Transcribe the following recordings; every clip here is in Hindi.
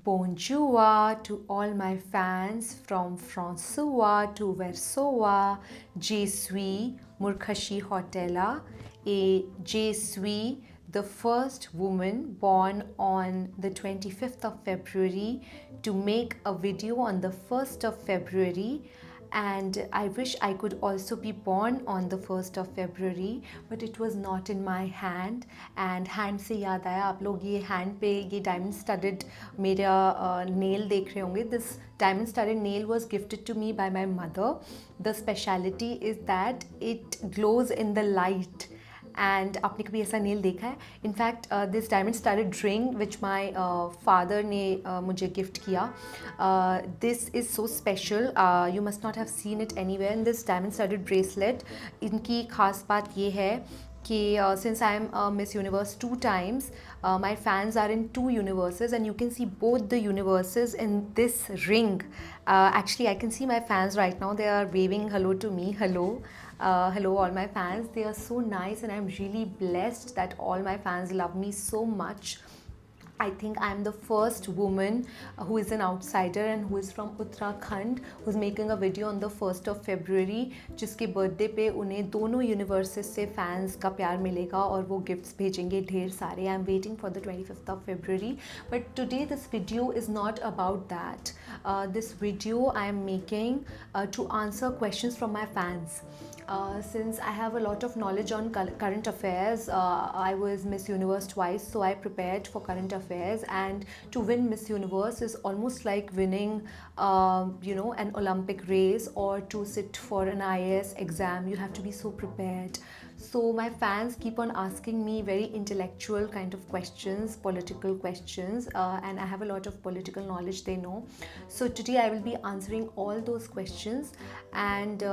Bonjour to all my fans from François to Versoa. Je suis Murkhashi Hotela et je suis the first woman born on the 25th of February to make a video on the 1st of February, and I wish I could also be born on the 1st of February, but it was not in my hand. And hand से याद आया, आप लोग ये hand पे ये diamond studded मेरा nail देख रहे होंगे. This diamond studded nail was gifted to me by my mother. The speciality is that it glows in the light. And आपने कभी ऐसा नेल देखा है? In fact this diamond studded ring which my father ने मुझे गिफ्ट किया, this is so special. You must not have seen it anywhere. In this diamond studded bracelet, इनकी खास बात ये है कि since I am Miss Universe 2 times, my fans are in 2 universes and you can see both the universes in this ring. Actually, I can see my fans right now. They are waving hello to me. Hello. Hello all my fans. They are so nice and I'm really blessed that all my fans love me so much. I think I'm the first woman who is an outsider and who is from Uttarakhand who's making a video on the 1st of February, जिसके बर्थडे पे उन्हें दोनों यूनिवर्सेस से फैंस का प्यार मिलेगा और वो गिफ्ट्स भेजेंगे ढेर सारे. I am waiting for the 25th of February, but today this video is not about that. This video I am making to answer questions from my fans. Since I have a lot of knowledge on current affairs, I was Miss Universe twice, so I prepared for current affairs, and to win Miss Universe is almost like winning an Olympic race or to sit for an IAS exam. You have to be so prepared. So my fans keep on asking me very intellectual kind of questions, political questions, and I have a lot of political knowledge, they know. So today I will be answering all those questions, and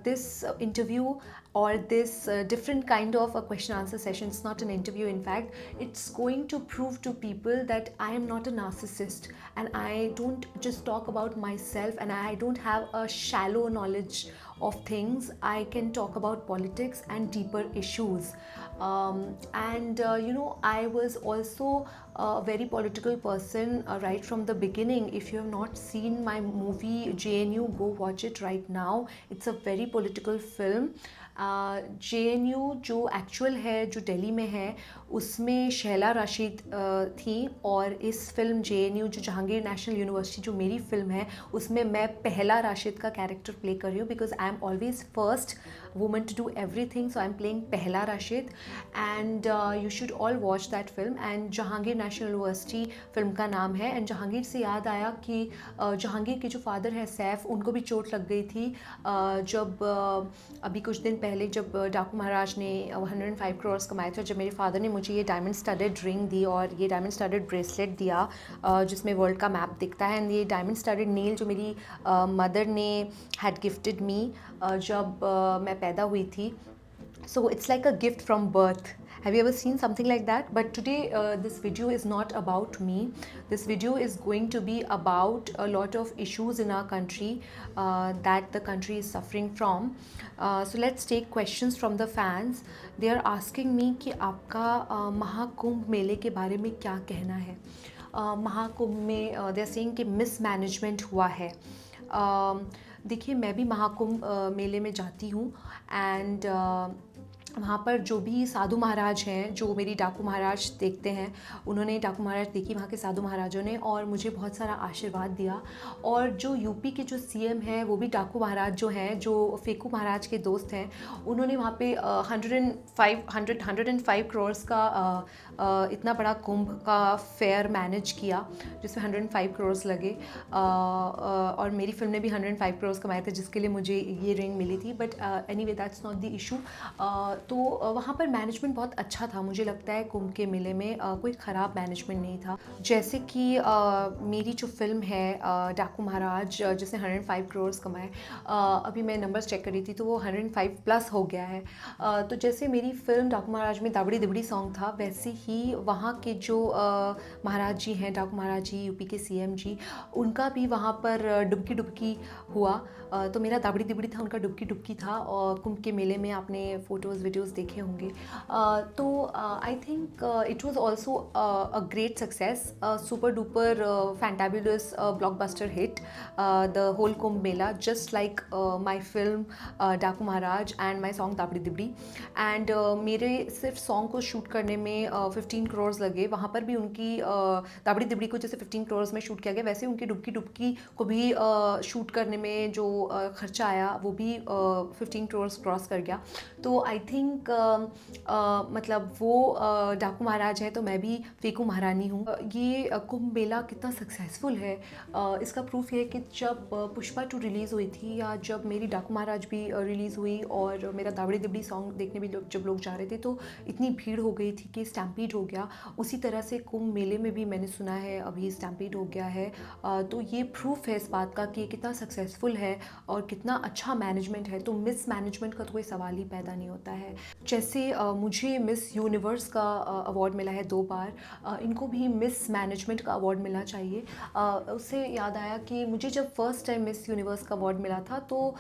this interview or this different kind of a question answer session, it's not an interview, in fact it's going to prove to people that I am not a narcissist and I don't just talk about myself and I don't have a shallow knowledge of things. I can talk about politics and deeper issues, I was also a very political person right from the beginning. If you have not seen my movie JNU, go watch it right now. It's a very political film. JNU जो एक्चुअल है, जो दिल्ली में है, उसमें शैला राशिद थी, और इस फिल्म JNU जो जहांगीर नेशनल यूनिवर्सिटी जो मेरी फिल्म है, उसमें मैं पहला राशिद का कैरेक्टर प्ले कर रही हूँ, because I am always first woman to do everything, so I am playing पहला Rashid. And you should all watch that film. And Jahangir national university film का नाम है. एंड जहांगीर से याद आया कि जहांगीर के जो फादर हैं सैफ, उनको भी चोट लग गई थी जब अभी कुछ दिन पहले जब डाकू महाराज ने 105 करोड़ कमाए थे, जब मेरे फादर ने मुझे ये डायमंड स्टडेड रिंग दी और ये डायमंड स्टडेड ब्रेसलेट दिया जिसमें वर्ल्ड का मैप दिखता है. एंड ये डायमंड स्टडेड नेल जो मेरी मदर ने हैड गिफ्टेड मी जब मैं पैदा हुई थी. So it's like a gift from birth. Have you ever seen something like that? But today this video is not about me. This video is going to be about a lot of issues in our country that the country is suffering from. So let's take questions from the fans. They are asking me कि आपका महाकुंभ मेले के बारे में क्या कहना है. महाकुंभ में they are saying कि मिसमैनेजमेंट हुआ है. देखिए, मैं भी महाकुंभ मेले में जाती हूँ, एंड वहाँ पर जो भी साधु महाराज हैं, जो मेरी डाकू महाराज देखते हैं, उन्होंने डाकू महाराज देखी वहाँ के साधु महाराजों ने, और मुझे बहुत सारा आशीर्वाद दिया. और जो यूपी के जो सीएम हैं वो भी डाकू महाराज जो हैं, जो फेकू महाराज के दोस्त हैं, उन्होंने वहाँ पे 105 करोड़ का इतना बड़ा कुंभ का फेयर मैनेज किया, जिसमें 105 करोड़ लगे. और मेरी फिल्म ने भी 105 करोड़ कमाए थे, जिसके लिए मुझे ये रिंग मिली थी. But anyway that's not the issue. तो वहाँ पर मैनेजमेंट बहुत अच्छा था. मुझे लगता है कुंभ के मेले में कोई ख़राब मैनेजमेंट नहीं था. जैसे कि मेरी जो फिल्म है डाकू महाराज, जिसने 105 करोड़ कमाए, अभी मैं नंबर्स चेक कर रही थी तो वो 105 प्लस हो गया है. तो जैसे मेरी फिल्म डाकू महाराज में दाबड़ी दिबड़ी सॉन्ग था, वैसे ही वहाँ के जो महाराज जी हैं, डाकू महाराज जी, यूपी के सीएम जी, उनका भी वहाँ पर डुबकी डुबकी हुआ. तो मेरा दाबड़ी दिबड़ी था, उनका डुबकी डुबकी था. और कुंभ के मेले में आपने फ़ोटोज़ वीडियो वीडियोस देखे होंगे। तो I think it was also a great success, super duper fantabulous blockbuster hit, the whole Kumbh Mela, just like my film Daaku Maharaaj and my song Dabidi Dibidi. And मेरे सिर्फ सॉन्ग को शूट करने में 15 करोड़ लगे। वहाँ पर भी उनकी दाबड़ी दिबड़ी को जैसे 15 करोड़ में शूट किया गया, वैसे उनकी डुबकी डुबकी को भी शूट करने में जो खर्चा आया वो भी 15 करोड़ क्रॉस कर गया। तो आई थिंक मतलब वो डाकू महाराज है तो मैं भी फेकू महारानी हूँ। ये कुंभ मेला कितना सक्सेसफुल है इसका प्रूफ ये है कि जब पुष्पा 2 रिलीज़ हुई थी, या जब मेरी डाकू महाराज भी रिलीज़ हुई और मेरा दाबड़ी दिबड़ी सॉन्ग देखने भी जब लोग जा रहे थे, तो इतनी भीड़ हो गई थी कि स्टैम्पीड हो गया। उसी तरह से कुंभ मेले में भी मैंने सुना है अभी स्टैम्पीड हो गया है। तो ये प्रूफ है इस बात का कि कितना सक्सेसफुल है और कितना अच्छा मैनेजमेंट है। तो मिस मैनेजमेंट का तो कोई सवाल ही पैदा नहीं होता है। जैसे मुझे मिस यूनिवर्स का अवार्ड मिला है 2 बार, इनको भी मिस मैनेजमेंट का अवार्ड मिलना चाहिए। उससे याद आया कि मुझे जब फर्स्ट टाइम मिस यूनिवर्स का अवार्ड मिला था, तो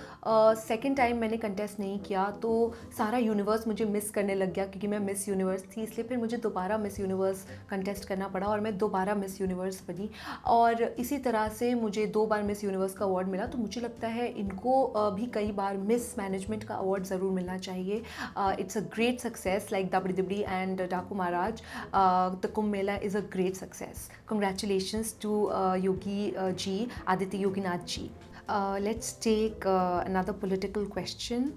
सेकंड टाइम मैंने कंटेस्ट नहीं किया, तो सारा यूनिवर्स मुझे मिस करने लग गया क्योंकि मैं मिस यूनिवर्स थी। इसलिए फिर मुझे दोबारा मिस यूनिवर्स कंटेस्ट करना पड़ा और मैं दोबारा मिस यूनिवर्स बनी। और इसी तरह से मुझे 2 बार मिस यूनिवर्स का अवार्ड मिला। तो मुझे लगता है इनको भी कई बार मिस मैनेजमेंट का अवार्ड ज़रूर मिलना चाहिए। It's a great success like Dabidi Dibidi and Daaku Maharaj. The Kumbh Mela is a great success. Congratulations to Yogi ji, Aditya Yoginath ji. Let's take another political question.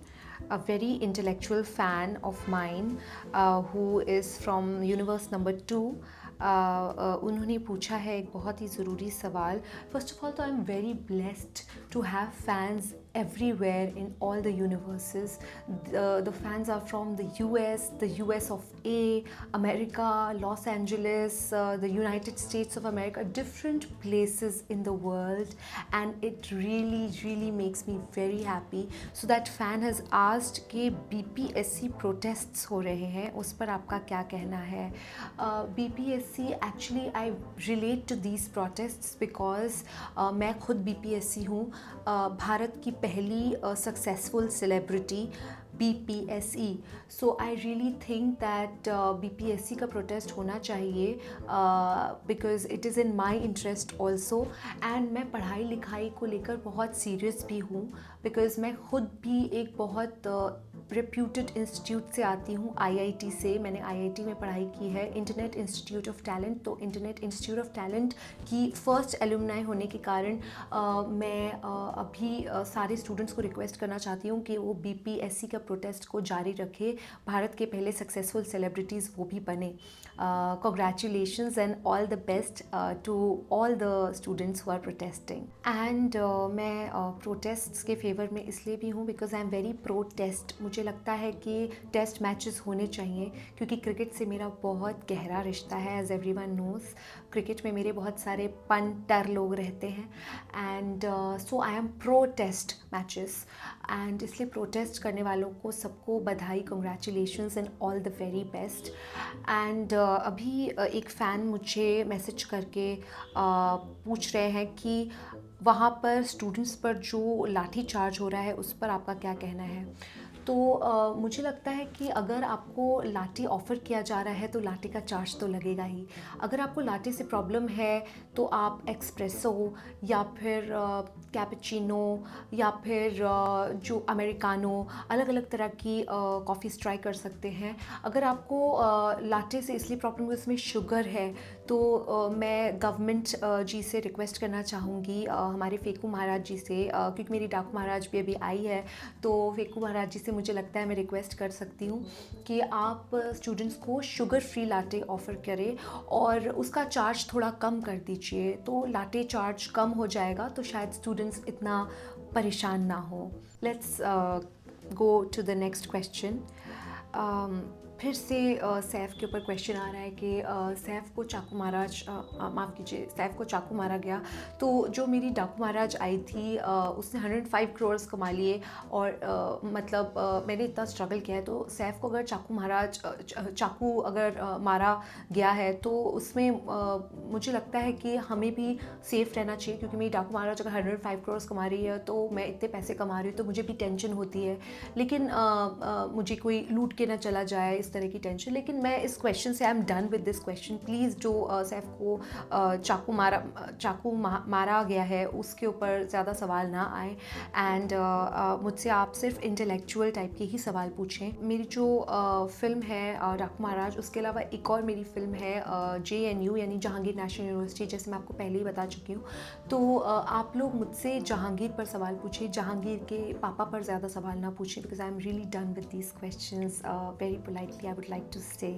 A very intellectual fan of mine who is from universe number 2, उन्होंने पूछा है एक बहुत ही ज़रूरी सवाल। फर्स्ट ऑफ ऑल तो I am very blessed to have fans everywhere in all the universes. The fans are from the US of A, America, Los Angeles, the United States of America, different places in the world, and it really makes me very happy. So that fan has asked कि BPSC protests हो रहे हैं, उस पर आपका क्या कहना है? BPSC, actually I relate to these protests because मैं खुद BPSC हूँ। भारत की पहली successful celebrity BPSE. So I really think that BPSC का प्रोटेस्ट होना चाहिए because it is in my interest also, and मैं पढ़ाई लिखाई को लेकर बहुत सीरियस भी हूँ because मैं खुद भी एक बहुत रेप्यूटेड इंस्टीट्यूट से आती हूँ, IIT से। मैंने IIT में पढ़ाई की है, इंटरनेट इंस्टीट्यूट ऑफ टैलेंट। तो इंटरनेट इंस्टीट्यूट ऑफ टैलेंट की फ़र्स्ट एलुमनाई होने के कारण मैं अभी सारे स्टूडेंट्स को रिक्वेस्ट करना चाहती हूँ कि वो BPSC का प्रोटेस्ट को जारी रखे। भारत के पहले सक्सेसफुल सेलिब्रिटीज़ वो भी बने। Congratulations and all the best to all the students who are protesting. And मैं प्रोटेस्ट्स के फेवर में इसलिए भी हूँ because I am very pro test. मुझे लगता है कि टेस्ट मैचेस होने चाहिए क्योंकि क्रिकेट से मेरा बहुत गहरा रिश्ता है। एज एवरीवन नोज़, क्रिकेट में मेरे बहुत सारे पंटर लोग रहते हैं, and so I am pro test matches. And इसलिए प्रोटेस्ट करने वालों को सबको बधाई, congratulations and all the very best. And अभी एक फ़ैन मुझे मैसेज करके पूछ रहे हैं कि वहाँ पर स्टूडेंट्स पर जो लाठी चार्ज हो रहा है उस पर आपका क्या कहना है? तो मुझे लगता है कि अगर आपको लाठी ऑफ़र किया जा रहा है तो लाठी का चार्ज तो लगेगा ही। अगर आपको लाठी से प्रॉब्लम है तो आप एक्सप्रेसो या फिर कैपेचिनो या फिर जो अमेरिकानो, अलग अलग तरह की कॉफ़ीज़ ट्राई कर सकते हैं। अगर आपको लाटे से इसलिए प्रॉब्लम है उसमें शुगर है, तो मैं गवर्नमेंट जी से रिक्वेस्ट करना चाहूँगी, हमारे फेकू महाराज जी से, क्योंकि मेरी डाकू महाराज भी अभी आई है, तो फेकू महाराज जी से मुझे लगता है मैं रिक्वेस्ट कर सकती हूँ कि आप स्टूडेंट्स को शुगर फ्री लाटे ऑफ़र करें और उसका चार्ज थोड़ा कम कर दीजिए। तो लाटे चार्ज कम हो जाएगा तो शायद स्टूडेंट्स इतना परेशान ना हो। Let's go to the next question. फिर से सैफ के ऊपर क्वेश्चन आ रहा है कि सैफ को चाकू मारा, माफ़ कीजिए, सैफ को चाकू मारा गया। तो जो मेरी डाकू महाराज आई थी उसने 105 करोड़ कमा लिए, और मतलब मैंने इतना स्ट्रगल किया है, तो सैफ को अगर चाकू अगर मारा गया है तो उसमें मुझे लगता है कि हमें भी सेफ़ रहना चाहिए, क्योंकि मेरी डाकू महाराज अगर 105 करोड़ कमा रही है तो मैं इतने पैसे कमा रही हूँ, तो मुझे भी टेंशन होती है। लेकिन मुझे कोई लूट के ना चला जाए, इस तरह की टेंशन। लेकिन मैं इस क्वेश्चन से I am done with this question. Please जो सैफ को चाकू मारा गया है उसके ऊपर ज़्यादा सवाल ना आए, एंड मुझसे आप सिर्फ इंटेलेक्चुअल टाइप के ही सवाल पूछें। मेरी जो फ़िल्म है डाकू महाराज, उसके अलावा एक और मेरी फ़िल्म है JNU यानी जहांगीर नेशनल यूनिवर्सिटी, जैसे मैं आपको पहले ही बता चुकी हूँ। तो आप लोग मुझसे जहांगीर पर सवाल पूछिए, जहांगीर के पापा पर ज़्यादा सवाल ना पूछें, because I am really done with these questions very politely. I would like to stay.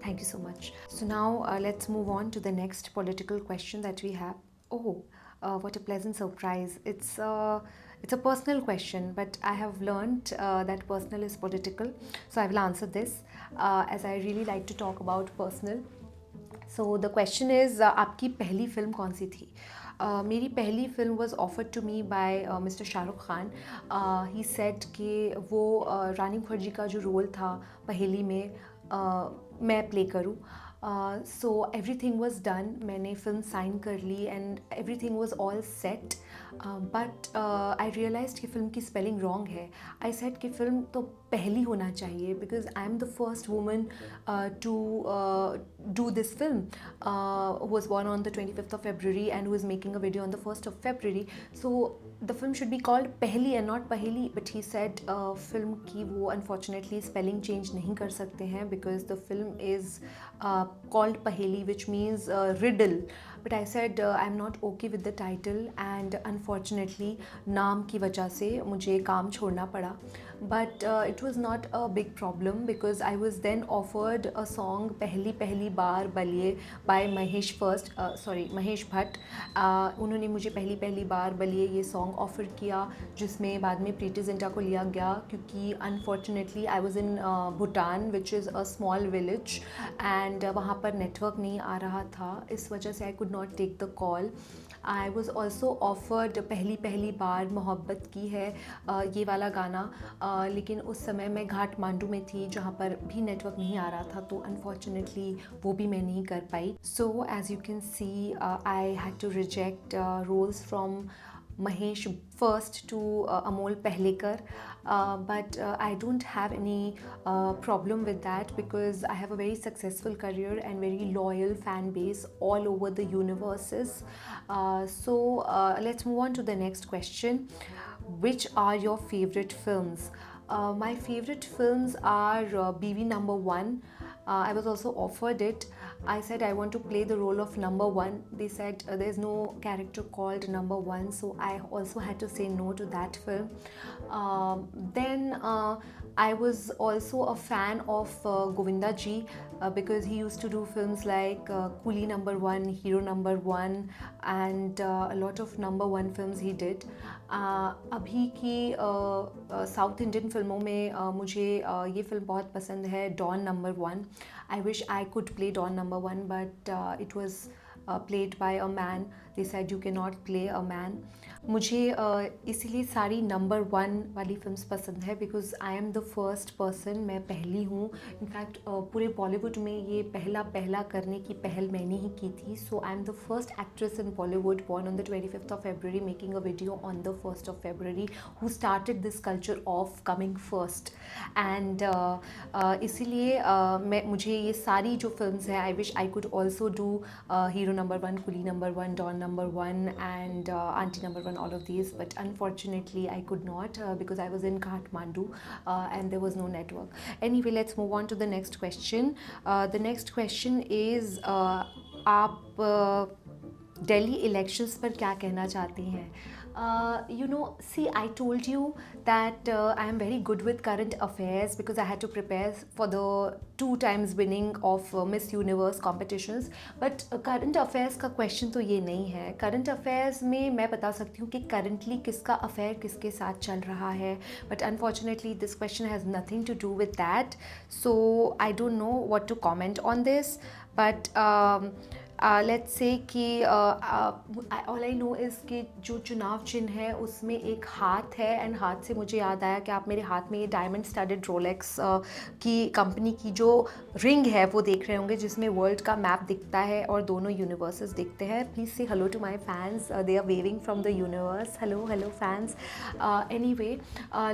Thank you so much. So now let's move on to the next political question that we have. Oh, what a pleasant surprise. It's a personal question, but I have learned that personal is political. So I will answer this as I really like to talk about personal. So the question is, आपकी पहली फिल्म कौन सी थी? मेरी पहली फिल्म was offered to me by mister Shahrukh Khan. He said कि वो रानी मुखर्जी का जो रोल था पहेली में मैं प्ले करूँ। सो एवरीथिंग वाज डन, मैंने फिल्म साइन कर ली and everything was all set, but I realised कि फ़िल्म की स्पेलिंग रॉन्ग है। आई सेड कि फ़िल्म तो पहली होना चाहिए, because I am the first woman to do this film, who was born on the 25th of February and who is making a video on the 1st of February. So the film should be called Pehli and not Paheli, but he said film की वो unfortunately spelling change नहीं कर सकते हैं, because the film is called Paheli, which means riddle. But I said I'm not okay with the title, and unfortunately नाम की वजह से मुझे काम छोड़ना पड़ा. But it was not a big problem, because I was then offered a song पहली पहली बार बलिए by महेश भट्ट. उन्होंने मुझे पहली पहली बार बलिए ये सॉन्ग ऑफ़र किया, जिसमें बाद में प्रीति जिंटा को लिया गया, क्योंकि unfortunately I was in Bhutan, which is a small village, and वहाँ पर नेटवर्क नहीं आ रहा था, इस वजह से I could not take the call. I was also offered पहली पहली बार मोहब्बत की है ये वाला गाना, लेकिन उस समय मैं घाट मांडू में थी, जहाँ पर भी नेटवर्क नहीं आ रहा था, तो अनफॉर्चुनेटली वो भी मैं नहीं कर पाई. So as you can see I had to reject roles from Mahesh first to Amol Pehlekar, but I don't have any problem with that, because I have a very successful career and very loyal fan base all over the universes. So let's move on to the next question. Which are your favorite films? My favorite films are BV number one. I was also offered it. I said I want to play the role of number one. They said there's no character called number one, so I also had to say no to that film. Then I was also a fan of Govinda ji, because he used to do films like Coolie number one, Hero number one, and a lot of number one films he did. अभी की साउथ इंडियन फिल्मों में मुझे ये फिल्म बहुत पसंद है, Don number one. I wish I could play Don number one, but it was played by a man. They said you cannot play a man. मुझे इसीलिए सारी नंबर वन वाली फिल्म्स पसंद है, because I am the first person, मैं पहली हूँ. इनफैक्ट पूरे बॉलीवुड में ये पहला करने की पहल मैंने ही की थी. So I am the first actress in Bollywood born on the 25th of February, making a video on the 1st of February, who started this culture of coming first. And इसीलिए मुझे ये सारी जो फिल्म्स हैं, I wish I could also do Hero number one, Coolie number one, Don number one, and Aunty number one, all of these, but unfortunately I could not, because I was in Kathmandu and there was no network. Anyway, let's move on to the next question. The next question is, आप दिल्ली इलेक्शंस पर क्या कहना चाहती हैं? You know, see, I told you that I am very good with current affairs because I had to prepare for the 2 times winning of Miss Universe competitions. But current affairs का question तो ये नहीं है. Current affairs में मैं बता सकती हूँ कि currently किसका affair किसके साथ चल रहा है. But unfortunately, this question has nothing to do with that. So I don't know what to comment on this. But let's say कि ऑल आई नो इज़ कि जो चुनाव चिन्ह है उसमें एक हाथ है, एंड हाथ से मुझे याद आया कि आप मेरे हाथ में ये डायमंड स्टडेड रोलेक्स की कंपनी की जो रिंग है वो देख रहे होंगे, जिसमें वर्ल्ड का मैप दिखता है और दोनों यूनिवर्सेस दिखते हैं. प्लीज़ से hello to my fans, they are waving from the universe. Hello hello fans. Anyway,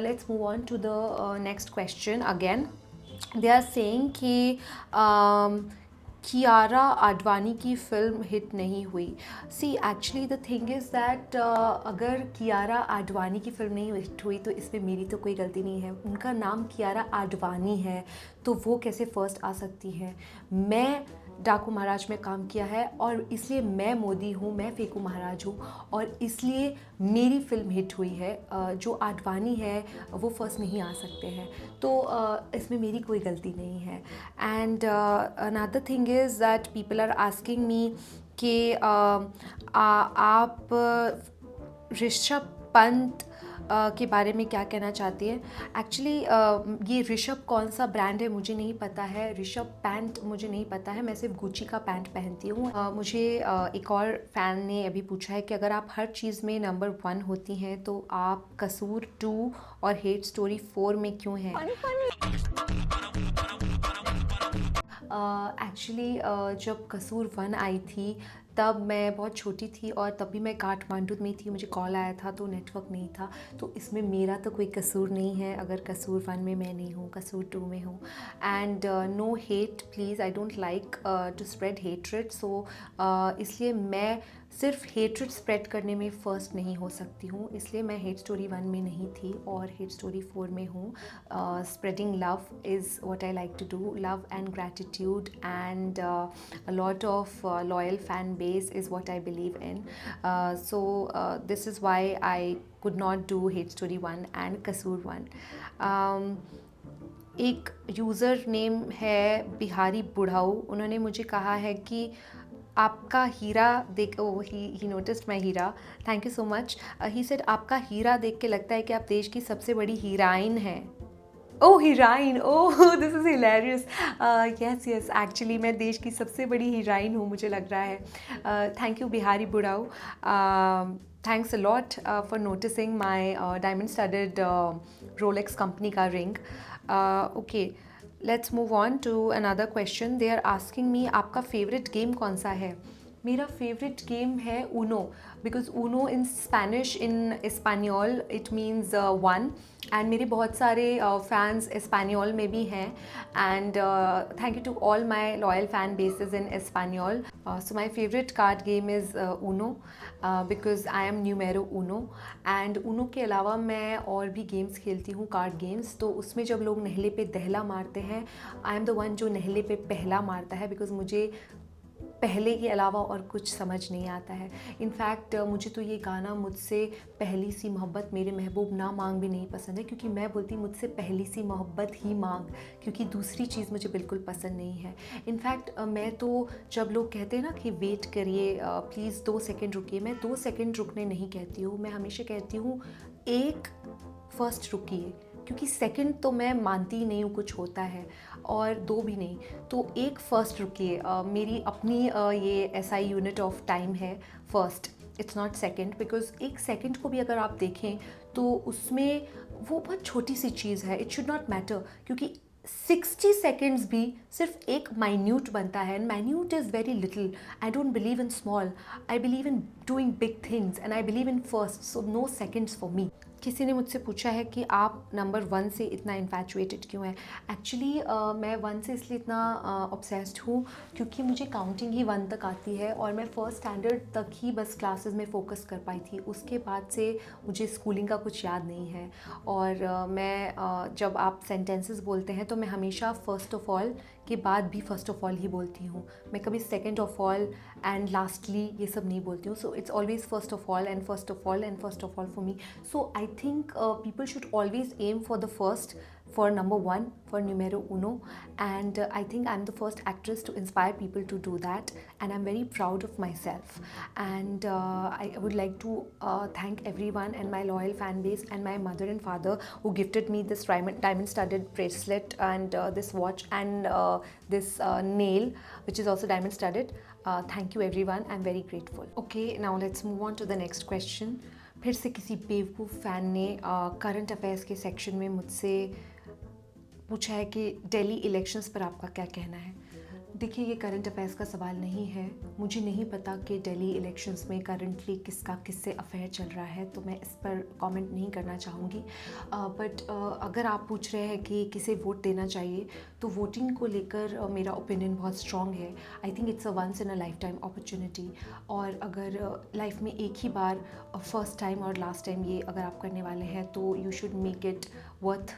let's move on to the next question. Again they are saying कि कियारा आडवाणी की फ़िल्म हिट नहीं हुई. See actually the thing is that अगर कियारा आडवाणी की फ़िल्म नहीं हिट हुई तो इसमें मेरी तो कोई गलती नहीं है. उनका नाम कियारा आडवाणी है तो वो कैसे फ़र्स्ट आ सकती हैं. मैं डाकू महाराज में काम किया है और इसलिए मैं मोदी हूँ, मैं फेकू महाराज हूँ और इसलिए मेरी फ़िल्म हिट हुई है. जो आडवाणी है वो फर्स्ट नहीं आ सकते हैं, तो इसमें मेरी कोई गलती नहीं है. And another thing is that people are asking me कि आप ऋषभ पंत के बारे में क्या कहना चाहती है. एक्चुअली ये ऋषभ कौन सा ब्रांड है मुझे नहीं पता है. ऋषभ पैंट मुझे नहीं पता है. मैं सिर्फ गुची का पैंट पहनती हूँ. मुझे एक और फ़ैन ने अभी पूछा है कि अगर आप हर चीज़ में नंबर 1 होती हैं तो आप कसूर 2 और हेट स्टोरी 4 में क्यों हैं. एक्चुअली जब कसूर 1 आई थी तब मैं बहुत छोटी थी और तब भी मैं काठमांडू में थी. मुझे कॉल आया था तो नेटवर्क नहीं था, तो इसमें मेरा तो कोई कसूर नहीं है अगर कसूर 1 में मैं नहीं हूँ, कसूर 2 में हूँ. And no hate please, I don't like to spread hatred. So इसलिए मैं सिर्फ हेट्रेड स्प्रेड करने में फ़र्स्ट नहीं हो सकती हूँ, इसलिए मैं हेट स्टोरी 1 में नहीं थी और हेट स्टोरी 4 में हूँ. Spreading love is what I like to do. Love and gratitude and a lot of loyal fan base is what I believe in. So this is why I could not do Hate Story 1 and Kasoor 1. एक यूज़र नेम है बिहारी बुढ़ाऊ. उन्होंने मुझे कहा है कि आपका हीरा देख, ही नोटिस्ड माई हीरा. Thank you so much. He said आपका हीरा देख के लगता है कि आप देश की सबसे बड़ी हीरोइन हैं. Oh heroine, oh this is hilarious. Yes yes, actually मैं देश की सबसे बड़ी हीरोइन हूँ मुझे लग रहा है. Thank you Bihari Budhau. Thanks a lot for noticing my diamond studded Rolex company का ring. Okay, let's move on to another question. They are asking me आपका फेवरेट गेम कौन सा है. मेरा फेवरेट गेम है Uno, because Uno in Spanish, in इस्पानियोल इट मीन्स 1. एंड मेरे बहुत सारे फैंस इस्पानियोल में भी हैं. And thank you to all my loyal fan basis in इस्पानियोल. So my favourite card game is Uno because I am numero uno. And Uno के अलावा मैं और भी गेम्स खेलती हूँ, कार्ड गेम्स. तो उसमें जब लोग नहले पे दहला मारते हैं, आई एम द वन जो नहले पे पहला मारता है, बिकॉज मुझे पहले के अलावा और कुछ समझ नहीं आता है. इनफैक्ट मुझे तो ये गाना मुझसे पहली सी मोहब्बत मेरे महबूब ना मांग भी नहीं पसंद है, क्योंकि मैं बोलती मुझसे पहली सी मोहब्बत ही मांग, क्योंकि दूसरी चीज़ मुझे बिल्कुल पसंद नहीं है. इनफैक्ट मैं तो, जब लोग कहते हैं ना कि वेट करिए प्लीज़ 2 सेकेंड रुकिए, मैं 2 सेकेंड रुकने नहीं कहती हूँ. मैं हमेशा कहती हूँ एक फर्स्ट रुकिए, क्योंकि सेकंड तो मैं मानती ही नहीं हूँ कुछ होता है, और 2 भी नहीं. तो एक फ़र्स्ट रुकिए. मेरी अपनी ये एसआई यूनिट ऑफ टाइम है first, it's not second. Because एक सेकंड को भी अगर आप देखें तो उसमें वो बहुत छोटी सी चीज़ है. इट शुड नॉट मैटर, क्योंकि 60 सेकेंड्स भी सिर्फ एक माइन्यूट बनता है. And minute is very little. I don't believe in small, I believe in doing big things, and I believe in first. So no seconds for me. किसी ने मुझसे पूछा है कि आप नंबर 1 से इतना इन्फैचुएटेड क्यों है. एक्चुअली मैं 1 से इसलिए इतना ऑब्सेस्ड हूँ क्योंकि मुझे काउंटिंग ही 1 तक आती है, और मैं फर्स्ट स्टैंडर्ड तक ही बस क्लासेस में फ़ोकस कर पाई थी. उसके बाद से मुझे स्कूलिंग का कुछ याद नहीं है. और मैं जब आप सेंटेंसेस बोलते हैं तो मैं हमेशा फ़र्स्ट ऑफ ऑल के बाद भी फर्स्ट ऑफ ऑल ही बोलती हूँ. मैं कभी second of all and lastly ये सब नहीं बोलती हूँ. So it's always first of all and first of all and first of all for me. So I think people should always aim for the first, for number one, for numero uno, and I think I'm the first actress to inspire people to do that, and I'm very proud of myself. And I would like to thank everyone and my loyal fan base and my mother and father who gifted me this diamond studded bracelet and this watch and this nail which is also diamond studded. Thank you everyone, I'm very grateful. Okay, now let's move on to the next question. फिर से किसी बेवकूफ़ फ़ैन ने करंट अफेयर्स के सेक्शन में मुझसे पूछा है कि दिल्ली इलेक्शंस पर आपका क्या कहना है. देखिए, ये करंट अफेयर्स का सवाल नहीं है. मुझे नहीं पता कि दिल्ली इलेक्शंस में करंटली किसका किससे अफेयर चल रहा है, तो मैं इस पर कमेंट नहीं करना चाहूँगी. बट अगर आप पूछ रहे हैं कि किसे वोट देना चाहिए, तो वोटिंग को लेकर मेरा ओपिनियन बहुत स्ट्रॉन्ग है. I think it's a once in a lifetime opportunity. और अगर लाइफ में एक ही बार फर्स्ट टाइम और लास्ट टाइम ये अगर आप करने वाले हैं, तो you should make it worth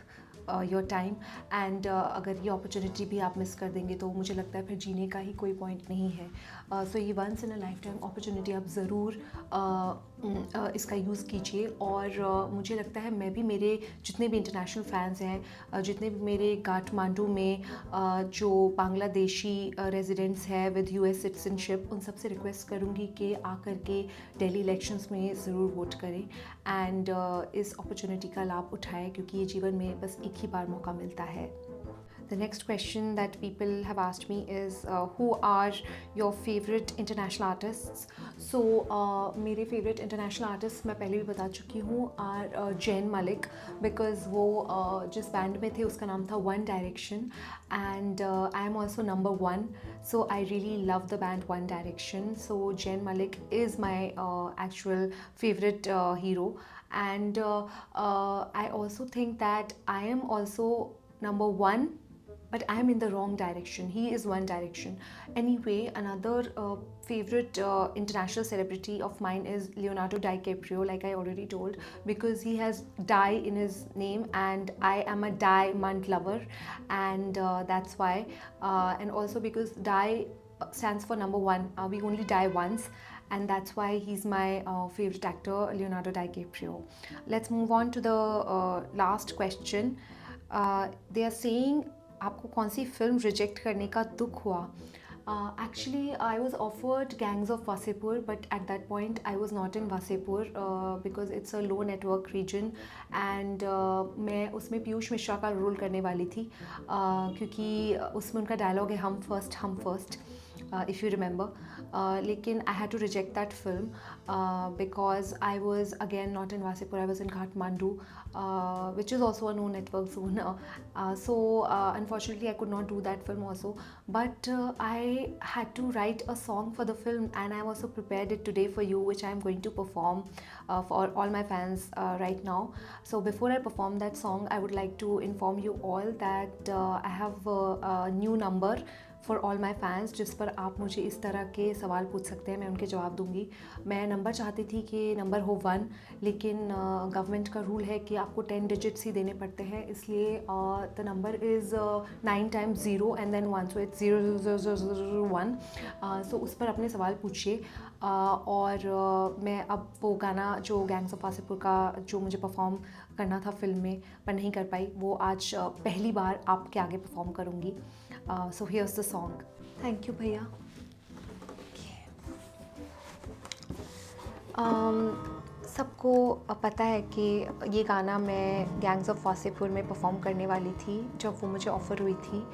your time. And अगर ये अपॉर्चुनिटी भी आप मिस कर देंगे तो मुझे लगता है फिर जीने का ही कोई पॉइंट नहीं है. सो ये once in a lifetime opportunity आप ज़रूर इसका यूज़ कीजिए. और मुझे लगता है मैं भी, मेरे जितने भी इंटरनेशनल फ़ैन्स हैं, जितने भी मेरे काठमांडू में जो बांग्लादेशी रेजिडेंट्स हैं विद US सिटीजनशिप, उन सबसे रिक्वेस्ट करूँगी कि आकर के दिल्ली इलेक्शंस में ज़रूर वोट करें एंड इस अपॉर्चुनिटी का लाभ उठाएं, क्योंकि ये जीवन में बस एक ही बार मौका मिलता है. The next question that people have asked me is who are your favorite international artists? So मेरे favorite international artists मैं पहले भी बता चुकी हूँ are Zayn Malik, because वो जिस बैंड में थे उसका नाम था One Direction, and I am also number one, so I really love the band One Direction. So Zayn Malik is my actual favorite hero, and I also think that I am also number one, but I am in the wrong direction. He is One Direction. Anyway, another favorite international celebrity of mine is Leonardo DiCaprio, like I already told, because he has Di in his name, and I am a diamond lover, and that's why. And also because Di stands for number one. We only die once, and that's why he's my favorite actor, Leonardo DiCaprio. Let's move on to the last question. They are saying आपको कौन सी फिल्म रिजेक्ट करने का दुख हुआ. Actually, I was offered Gangs of Wasseypur, but at that point I was not in Wasseypur because it's a low network region, and मैं उसमें पीयूष मिश्रा का रोल करने वाली थी, क्योंकि उसमें उनका डायलॉग है हम फर्स्ट, if you remember. लेकिन I had to reject that film because I was again not in Wasseypur, I was in Kathmandu, which is also a no network zone. So unfortunately I could not do that film also, but I had to write a song for the film, and I also prepared it today for you, which I am going to perform for all my fans right now. So before I perform that song, I would like to inform you all that I have a new number for all my fans, जिस पर आप मुझे इस तरह के सवाल पूछ सकते हैं, मैं उनके जवाब दूंगी. मैं नंबर चाहती थी कि नंबर हो 1, लेकिन गवर्नमेंट का रूल है कि आपको 10 डिजिट्स ही देने पड़ते हैं, इसलिए the number is 9 times 0 and then 1, so it's 00001. सो उस पर अपने सवाल पूछिए. और मैं अब वो गाना जो गैंग्स ऑफ वासेपुर का जो मुझे परफॉर्म करना था फिल्म में पर नहीं कर पाई, वो आज पहली बार आपके आगे परफॉर्म करूँगी. So here's the song. Thank you भैया. सबको पता है कि ये गाना मैं गैंग्स ऑफ वासेपुर में परफॉर्म करने वाली थी जब वो मुझे ऑफ़र हुई थी,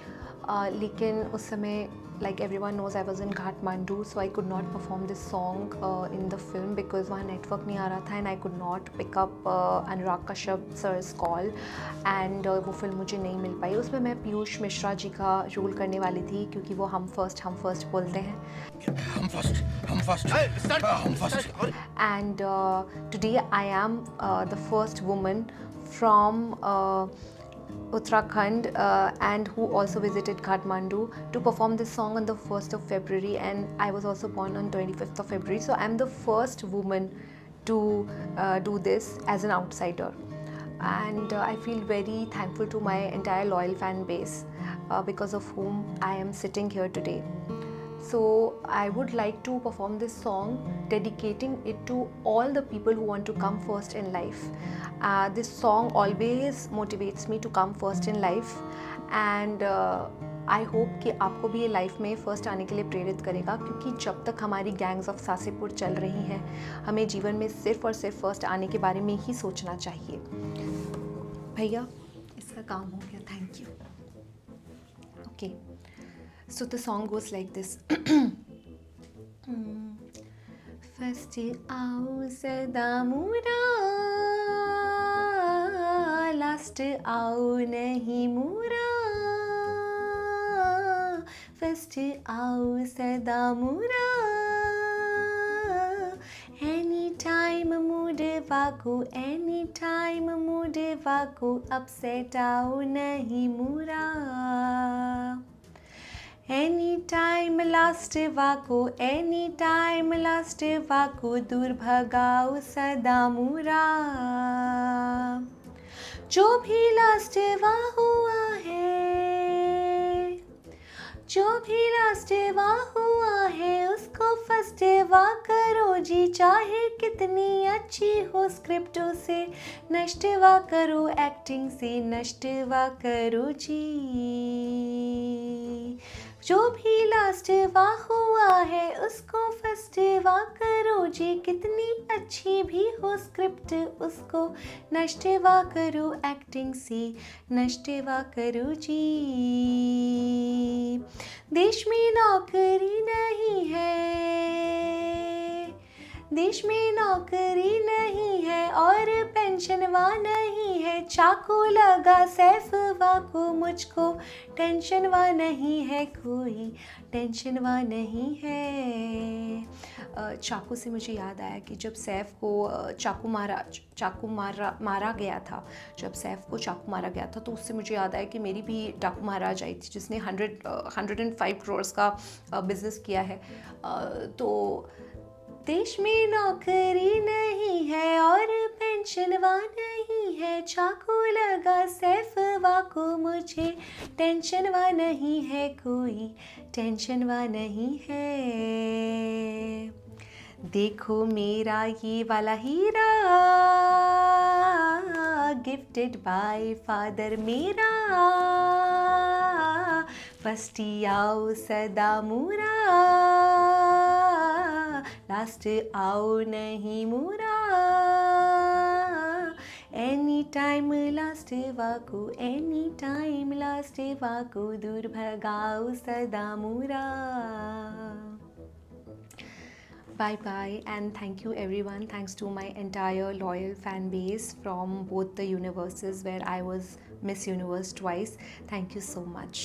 लेकिन उस समय like everyone knows I was in Kathmandu, so I could not perform this song in the film because वहाँ नेटवर्क नहीं आ रहा था, and I could not pick up Anurag Kashyap sir's call, and वो फिल्म मुझे नहीं मिल पाई. उसमें मैं पीयूष मिश्रा जी का रोल करने वाली थी, क्योंकि वो हम फर्स्ट बोलते हैं. हम first. And today I am the first woman from Uttarakhand and who also visited Kathmandu to perform this song on the 1st of February, and I was also born on 25th of February, so I'm the first woman to do this as an outsider, and I feel very thankful to my entire loyal fan base because of whom I am sitting here today. So I would like to perform this song, dedicating it to all the people who want to come first in life. This song always motivates me to come first in life, and I hope कि आपको भी ये लाइफ में फ़र्स्ट आने के लिए प्रेरित करेगा, क्योंकि जब तक हमारी गैंग्स ऑफ सासेपुर चल रही हैं, हमें जीवन में सिर्फ और सिर्फ फ़र्स्ट आने के बारे में ही सोचना चाहिए. भैया, इसका काम हो गया. Thank you. Okay, so the song goes like this. First आओ सदा मुरा, लास्ट आओ नहीं मुरा. First आओ सदा मुरा, anytime mood वाको, anytime mood वाको, upset आओ नहीं मुरा. Anytime last वाको, anytime last वाको, दूर भगाओ सदा मुरा. जो भी लास्ट वा हुआ है, जो भी लास्ट वा हुआ है, उसको फर्स्ट वा करो जी. चाहे कितनी अच्छी हो स्क्रिप्ट, उसे नष्ट वा करो, एक्टिंग से नष्ट वा करो जी. जो भी लास्ट वा हुआ है, उसको फर्स्ट वा करो जी. कितनी अच्छी भी हो स्क्रिप्ट, उसको नष्ट वा करो, एक्टिंग से नष्ट वा करो जी. देश में नौकरी नहीं है, देश में नौकरी नहीं है, और पेंशन वा नहीं है. चाकू लगा सैफ वा को, मुझको टेंशन वा नहीं है, कोई टेंशन वा नहीं है. चाकू से मुझे याद आया कि जब सैफ को मारा गया था, जब सैफ को चाकू मारा गया था, तो उससे मुझे याद आया कि मेरी भी डाकू महाराज आई थी, जिसने 105 करोड़ का बिजनेस किया है. तो देश में नौकरी नहीं है, और पेंशन वा नहीं है. चाकू लगा सैफ वा को, मुझे टेंशन वा नहीं है, कोई टेंशन वा नहीं है. देखो मेरा ये वाला हीरा, गिफ्टेड बाय फादर मेरा. फर्स्ट आओ सदा मुरा, लास्ट आओ नहीं मुरा. एनी टाइम लास्ट वाको, एनी टाइम लास्ट वाको, दूर भगाओ सदा मुरा. Bye bye, and thank you everyone. Thanks to my entire loyal fan base from both the universes where I was Miss Universe twice. Thank you so much.